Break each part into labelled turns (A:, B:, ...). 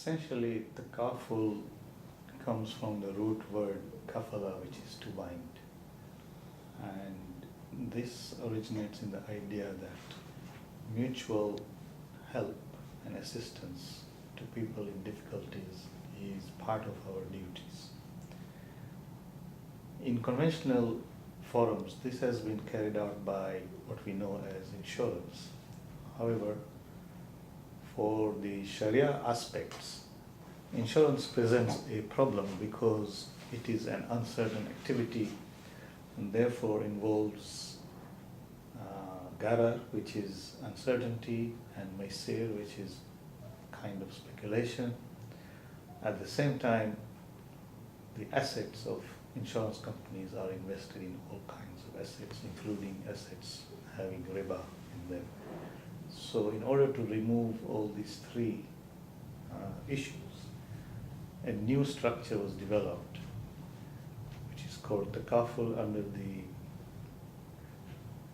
A: Essentially, the Takaful comes from the root word kafala, which is to bind. And this originates in the idea that mutual help and assistance to people in difficulties is part of our duties. In conventional forums, this has been carried out by what we know as insurance. However, for the Sharia aspects, insurance presents a problem because it is an uncertain activity and therefore involves garar, which is uncertainty, and maisir, which is kind of speculation. At the same time, the assets of insurance companies are invested in all kinds of assets, including assets having riba in them. So in order to remove all these three issues, a new structure was developed, which is called Takaful, under the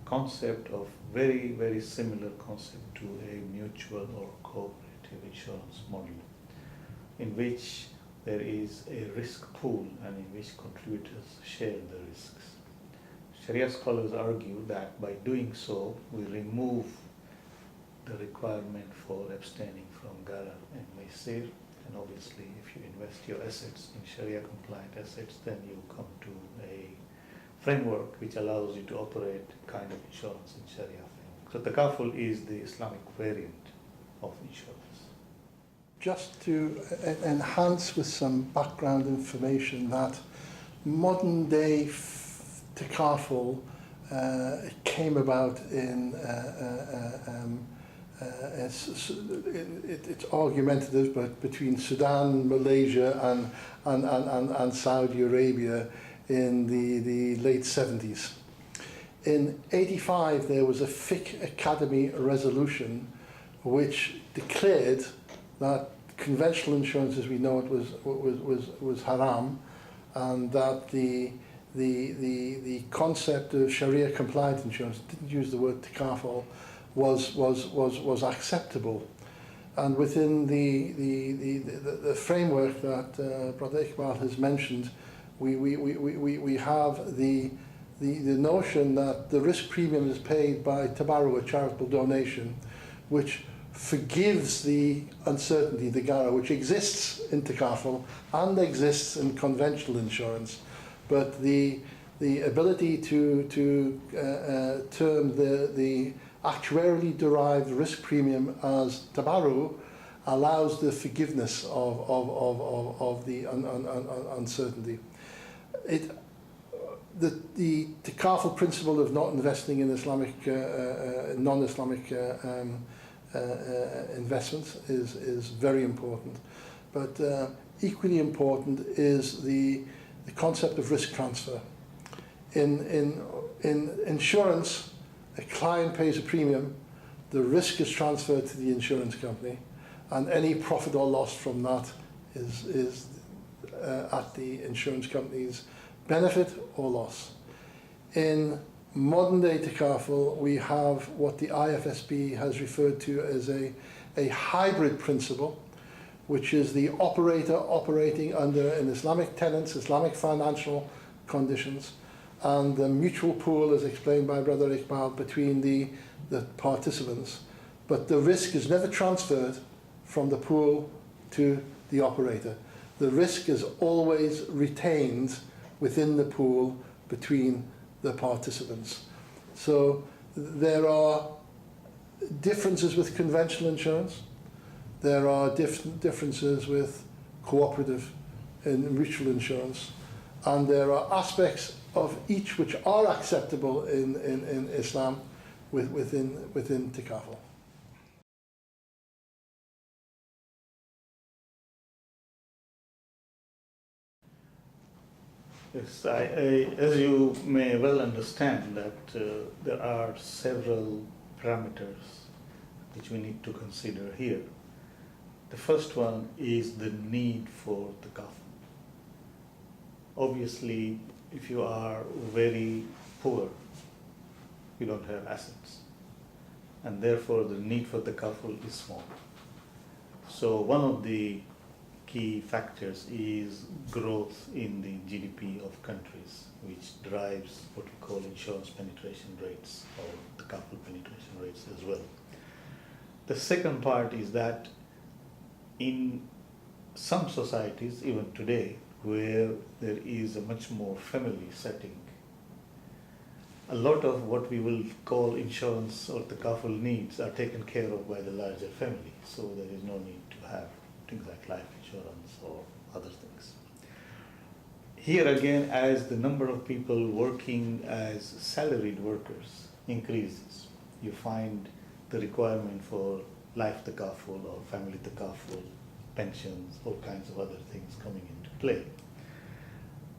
A: concept of very, very similar concept to a mutual or cooperative insurance model, in which there is a risk pool and in which contributors share the risks. Sharia scholars argue that by doing so, we remove the requirement for abstaining from garar and maisir, and obviously if you invest your assets in Sharia compliant assets, then you come to a framework which allows you to operate kind of insurance in Sharia framework. So Takaful is the Islamic variant of insurance.
B: Just to enhance with some background information, that modern day Takaful came about in it's argumentative, but between Sudan, Malaysia and Saudi Arabia in the late 70s. In 85 there was a Fiqh Academy resolution which declared that conventional insurance as we know it was haram, and that the concept of Sharia compliant insurance, didn't use the word takaful, was acceptable. And within the framework that Brother Iqbal has mentioned, we have the notion that the risk premium is paid by tabarru, a charitable donation, which forgives the uncertainty, the garar, which exists in takaful and exists in conventional insurance. But the ability to term the actuarially derived risk premium as tabarru allows the forgiveness of the uncertainty. The takaful principle of not investing in Islamic non-Islamic investments is very important, but equally important is the concept of risk transfer. In insurance, a client pays a premium, the risk is transferred to the insurance company, and any profit or loss from that is at the insurance company's benefit or loss. In modern day takaful, we have what the IFSB has referred to as a hybrid principle, which is the operator operating under an Islamic tenets, Islamic financial conditions, and the mutual pool, as explained by Brother Iqbal, between the participants. But the risk is never transferred from the pool to the operator. The risk is always retained within the pool between the participants. So there are differences with conventional insurance. There are differences with cooperative and mutual insurance. And there are aspects of each which are acceptable in Islam within takaful.
A: Yes, as you may well understand, that there are several parameters which we need to consider here. The first one is the need for takaful. Obviously, if you are very poor, you don't have assets, and therefore the need for takaful is small. So one of the key factors is growth in the GDP of countries, which drives what we call insurance penetration rates or Takaful penetration rates as well. The second part is that in some societies, even today, where there is a much more family setting, a lot of what we will call insurance or Takaful needs are taken care of by the larger family, so there is no need to have things like life insurance or other things. Here again, as the number of people working as salaried workers increases, you find the requirement for life Takaful or family Takaful, pensions, all kinds of other things coming into play.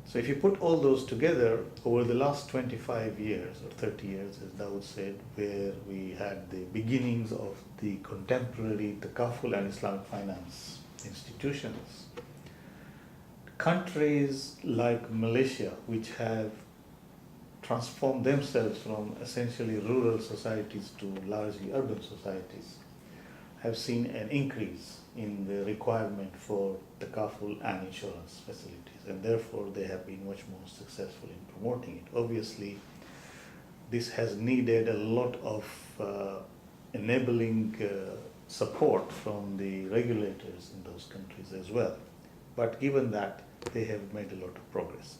A: So if you put all those together, over the last 25 years or 30 years, as Dawood said, where we had the beginnings of the contemporary Takaful and Islamic finance institutions, countries like Malaysia, which have transformed themselves from essentially rural societies to largely urban societies, have seen an increase in the requirement for Takaful and insurance facilities, and therefore they have been much more successful in promoting it. Obviously, this has needed a lot of enabling support from the regulators in those countries as well. But given that, they have made a lot of progress.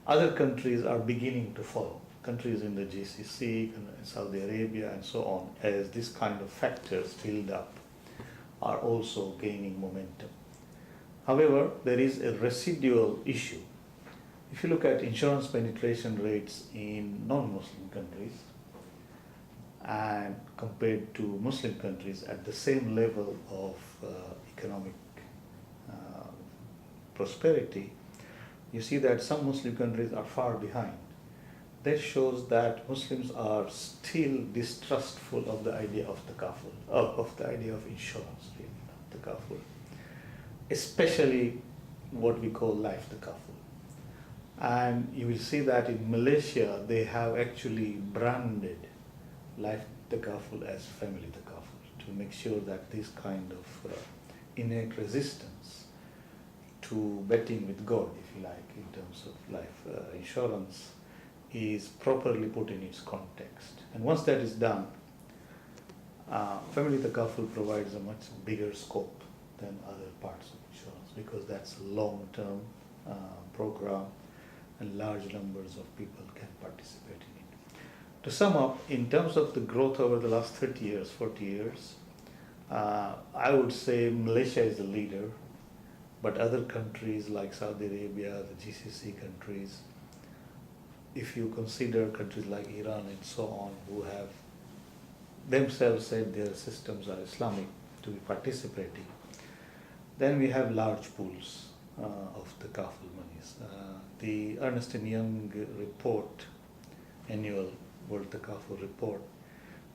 A: Other countries are beginning to follow. Countries in the GCC, Saudi Arabia, and so on, as this kind of factors build up, are also gaining momentum. However, there is a residual issue. If you look at insurance penetration rates in non-Muslim countries and compared to Muslim countries at the same level of economic prosperity, you see that some Muslim countries are far behind. That shows that Muslims are still distrustful of the idea of Takaful, of the idea of insurance, really, not Takaful. Especially what we call life Takaful. And you will see that in Malaysia, they have actually branded life Takaful as family Takaful to make sure that this kind of innate resistance to betting with God, if you like, in terms of life insurance, is properly put in its context. And once that is done, family Takaful provides a much bigger scope than other parts of insurance, because that's a long-term program and large numbers of people can participate in it. To sum up, in terms of the growth over the last 30 years, 40 years, I would say Malaysia is the leader, but other countries like Saudi Arabia, the GCC countries, if you consider countries like Iran and so on, who have themselves said their systems are Islamic to be participating, then we have large pools of the Takaful monies. The Ernst & Young report, annual World Takaful report,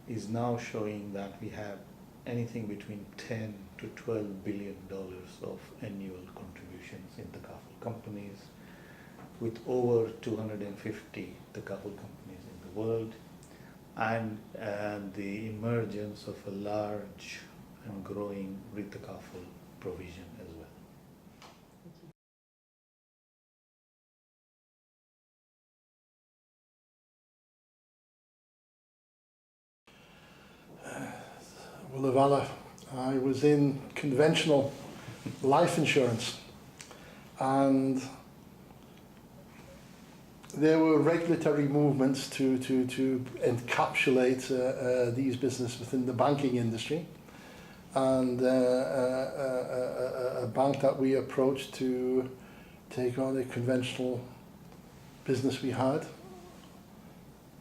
A: is now showing that we have anything between 10 to 12 billion dollars of annual contributions in Takaful companies, with over 250 Takaful companies in the world, and the emergence of a large and growing Takaful provision as well.
B: Well, Lavala, I was in conventional life insurance, and there were regulatory movements to encapsulate these businesses within the banking industry, and a bank that we approached to take on a conventional business we had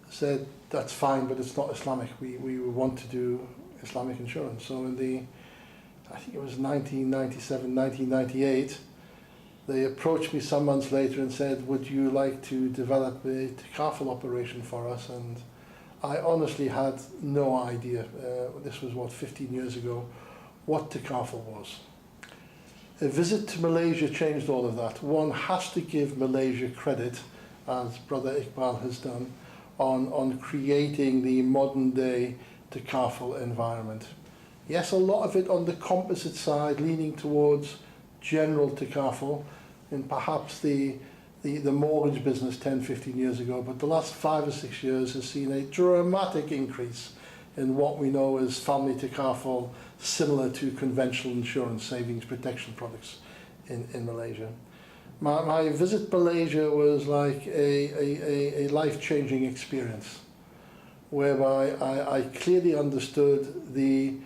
B: said, that's fine, but it's not Islamic. We want to do Islamic insurance. So in I think it was 1997, 1998, they approached me some months later and said, would you like to develop a Takaful operation for us? And I honestly had no idea, this was 15 years ago, what Takaful was. A visit to Malaysia changed all of that. One has to give Malaysia credit, as Brother Iqbal has done, on creating the modern day Takaful environment. Yes, a lot of it on the composite side, leaning towards general Takaful in perhaps the mortgage business 10, 15 years ago, but the last 5 or 6 years has seen a dramatic increase in what we know as family Takaful, similar to conventional insurance savings protection products in Malaysia. My visit to Malaysia was like a life-changing experience, whereby I clearly understood the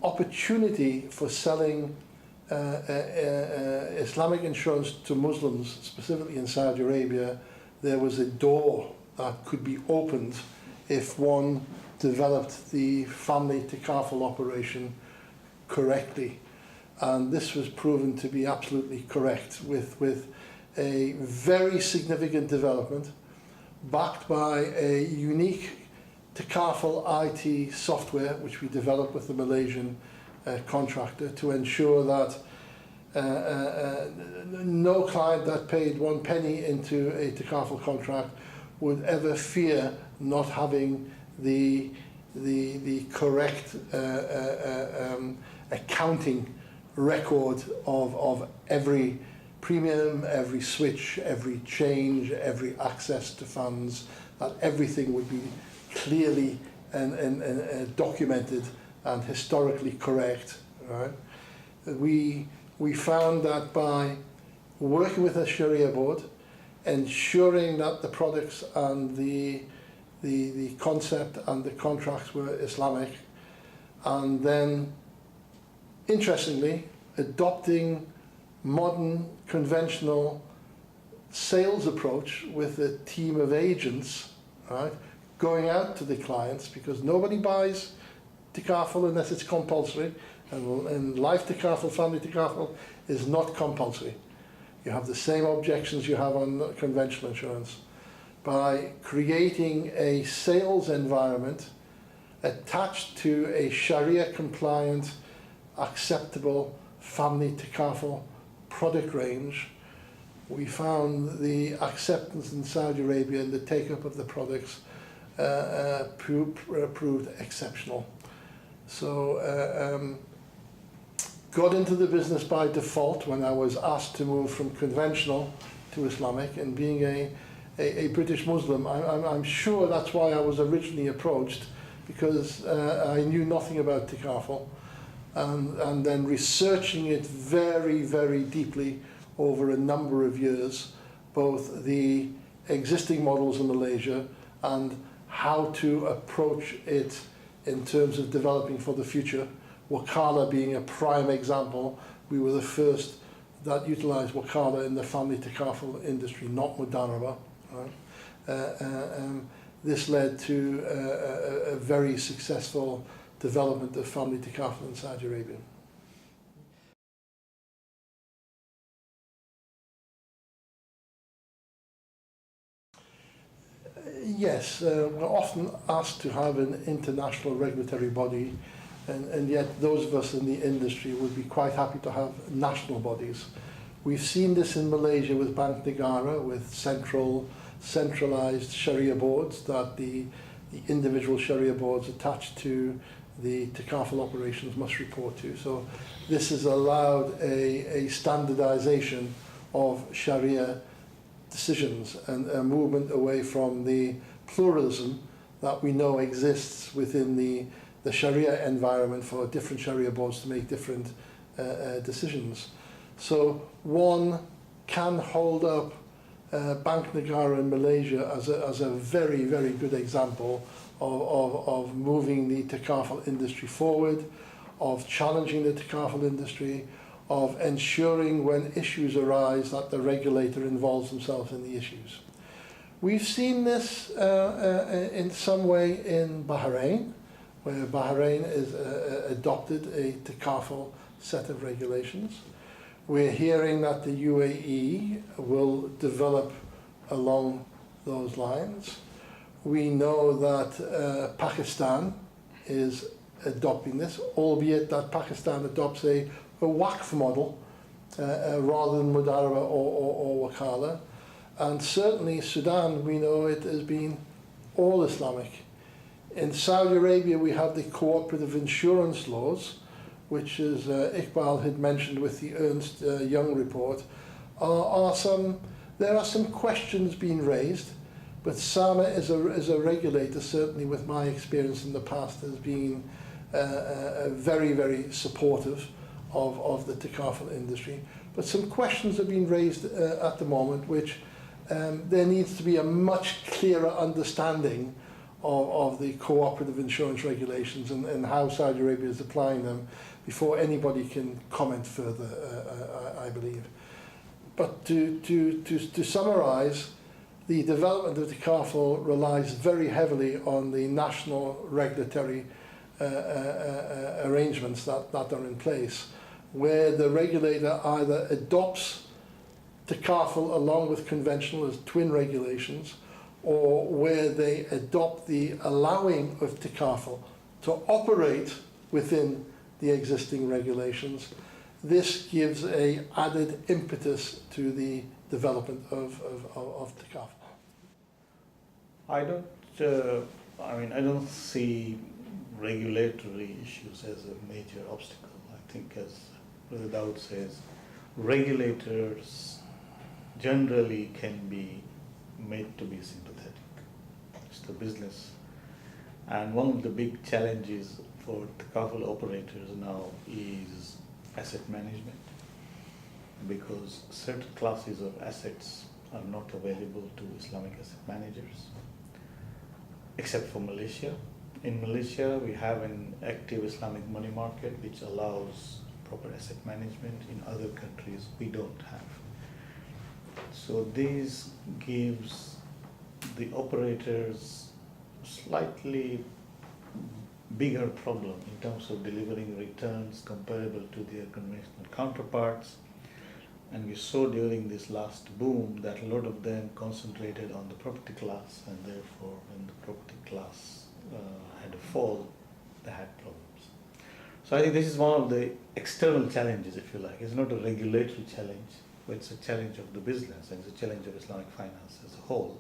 B: opportunity for selling Islamic insurance to Muslims, specifically in Saudi Arabia. There was a door that could be opened if one developed the family Takaful operation correctly. And this was proven to be absolutely correct, with a very significant development backed by a unique Takaful IT software which we developed with the Malaysian contractor to ensure that no client that paid 1 penny into a Takaful contract would ever fear not having the correct accounting record of every premium, every switch, every change, every access to funds, that everything would be clearly and documented and historically correct. Right? We found that by working with a Sharia board, ensuring that the products and the concept and the contracts were Islamic, and then interestingly adopting modern conventional sales approach with a team of agents, right, going out to the clients, because nobody buys Takaful unless it's compulsory, and life Takaful, family Takaful is not compulsory. You have the same objections you have on conventional insurance. By creating a sales environment attached to a Sharia compliant, acceptable family Takaful product range, we found the acceptance in Saudi Arabia and the take-up of the products proved exceptional. So got into the business by default when I was asked to move from conventional to Islamic, and being a British Muslim, I'm sure that's why I was originally approached, because I knew nothing about Takaful, and then researching it very, very deeply over a number of years, both the existing models in Malaysia and how to approach it in terms of developing for the future. Wakala being a prime example, we were the first that utilised Wakala in the family Takaful industry, not Mudaraba. Right? This led to a very successful development of family Takaful in Saudi Arabia. Yes, we're often asked to have an international regulatory body, and yet those of us in the industry would be quite happy to have national bodies. We've seen this in Malaysia with Bank Negara, with centralized Sharia boards that the individual Sharia boards attached to the Takaful operations must report to. So this has allowed a standardization of Sharia decisions and a movement away from the pluralism that we know exists within the Sharia environment for different Sharia boards to make different decisions. So one can hold up Bank Negara in Malaysia as a very, very good example of moving the Takaful industry forward, of challenging the Takaful industry, of ensuring when issues arise that the regulator involves themselves in the issues. We've seen this in some way in Bahrain, where Bahrain has adopted a Takaful set of regulations. We're hearing that the UAE will develop along those lines. We know that Pakistan is adopting this, albeit that Pakistan adopts a Waqf model rather than Mudaraba or Wakala. And certainly Sudan, we know it has been all Islamic. In Saudi Arabia, we have the cooperative insurance laws, which is Iqbal had mentioned with the Ernst Young report, there are some questions being raised, but SAMA is a regulator, certainly with my experience in the past, has been very, very supportive of the Takaful industry. But some questions have been raised at the moment, which there needs to be a much clearer understanding of the cooperative insurance regulations and how Saudi Arabia is applying them before anybody can comment further, I believe. But to summarize, the development of the Takaful relies very heavily on the national regulatory arrangements that are in place, where the regulator either adopts Takaful along with conventional as twin regulations, or where they adopt the allowing of Takaful to operate within the existing regulations. This gives a added impetus to the development of Takaful.
A: I don't see regulatory issues as a major obstacle. I think, as Brother Dawood says, regulators generally can be made to be sympathetic. It's the business. And one of the big challenges for Takaful operators now is asset management, because certain classes of assets are not available to Islamic asset managers, except for Malaysia. In Malaysia, we have an active Islamic money market which allows proper asset management. In other countries, we don't have. So this gives the operators slightly bigger problem in terms of delivering returns comparable to their conventional counterparts. And we saw during this last boom that a lot of them concentrated on the property class, and therefore when the property class had a fall, they had problems. So I think this is one of the external challenges, if you like. It's not a regulatory challenge, but it's a challenge of the business, and it's a challenge of Islamic finance as a whole,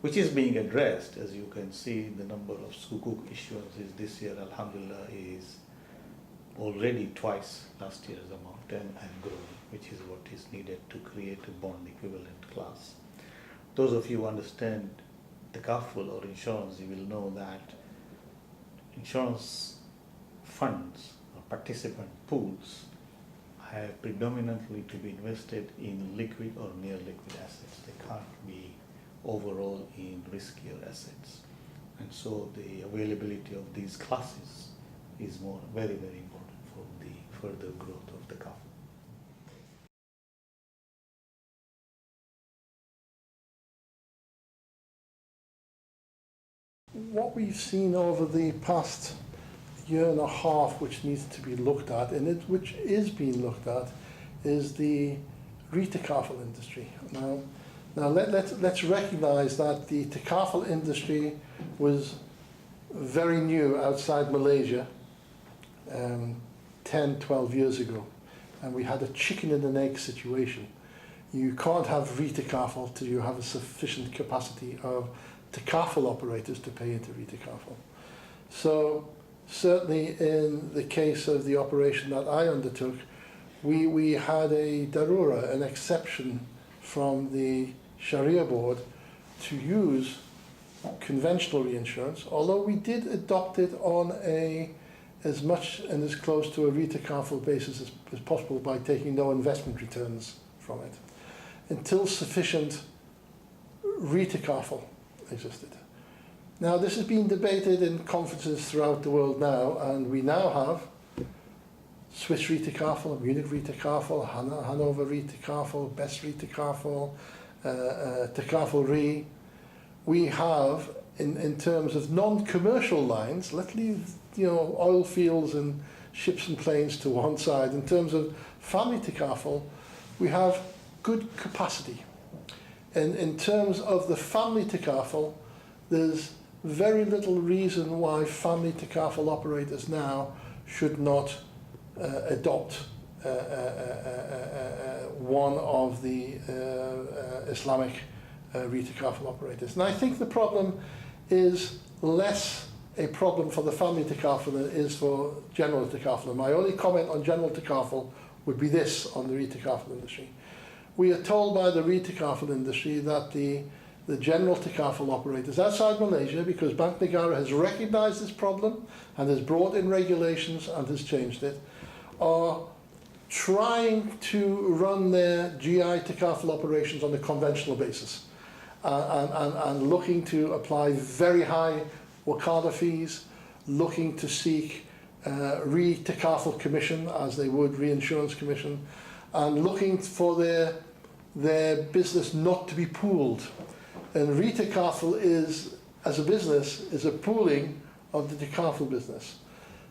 A: which is being addressed. As you can see, the number of sukuk issuances this year, alhamdulillah, is already twice last year's amount and growing, which is what is needed to create a bond equivalent class. Those of you who understand Takaful or insurance, you will know that insurance funds or participant pools have predominantly to be invested in liquid or near liquid assets. They can't be overall in riskier assets. And so the availability of these classes is very, very important for the further growth of the Takaful.
B: What we've seen over the past year and a half, which needs to be looked at, and which is being looked at, is the Takaful industry. Now let's recognise that the Takaful industry was very new outside Malaysia 10, 12 years ago, and we had a chicken and an egg situation. You can't have Takaful till you have a sufficient capacity of Takaful operators to pay into Takaful. So certainly in the case of the operation that I undertook, we had a darura, an exception from the Sharia board to use conventional reinsurance, although we did adopt it on as much and as close to a Takaful basis as possible by taking no investment returns from it, until sufficient Takaful existed. Now this has been debated in conferences throughout the world now, and we now have Swiss Takaful, Munich Takaful, Hanover Takaful, Best Takaful, Takaful Re. We have, in terms of non-commercial lines, let's leave oil fields and ships and planes to one side. In terms of family Takaful, we have good capacity. And in terms of the family Takaful, there's very little reason why family Takaful operators now should not adopt one of the Islamic Takaful operators. And I think the problem is less a problem for the family takaful than it is for general takaful. My only comment on general takaful would be this on the re-takaful industry. We are told by the re-takaful industry that the general takaful operators outside Malaysia, because Bank Negara has recognized this problem and has brought in regulations and has changed it, are trying to run their GI takaful operations on a conventional basis and looking to apply very high wakala fees, looking to seek re-takaful commission as they would reinsurance commission, and looking for their business not to be pooled. And re-takaful is, as a business, is a pooling of the takaful business.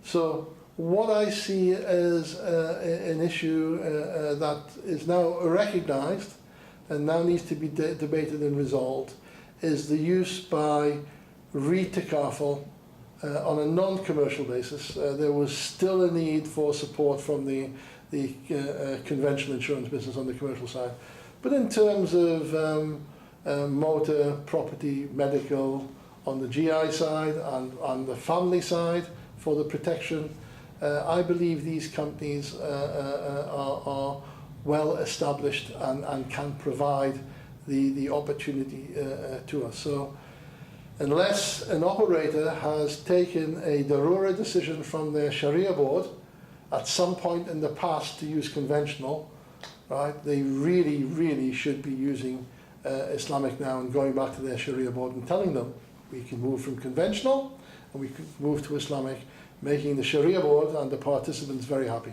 B: So what I see as an issue that is now recognized and now needs to be debated and resolved is the use by re-takaful on a non-commercial basis. There was still a need for support from the conventional insurance business on the commercial side. But in terms of motor, property, medical, on the GI side and on the family side for the protection, I believe these companies are well established and can provide the opportunity to us. So unless an operator has taken a Darura decision from their Sharia board at some point in the past to use conventional, right, they really, really should be using Islamic now and going back to their Sharia board and telling them we can move from conventional and we can move to Islamic, making the Sharia board and the participants very happy.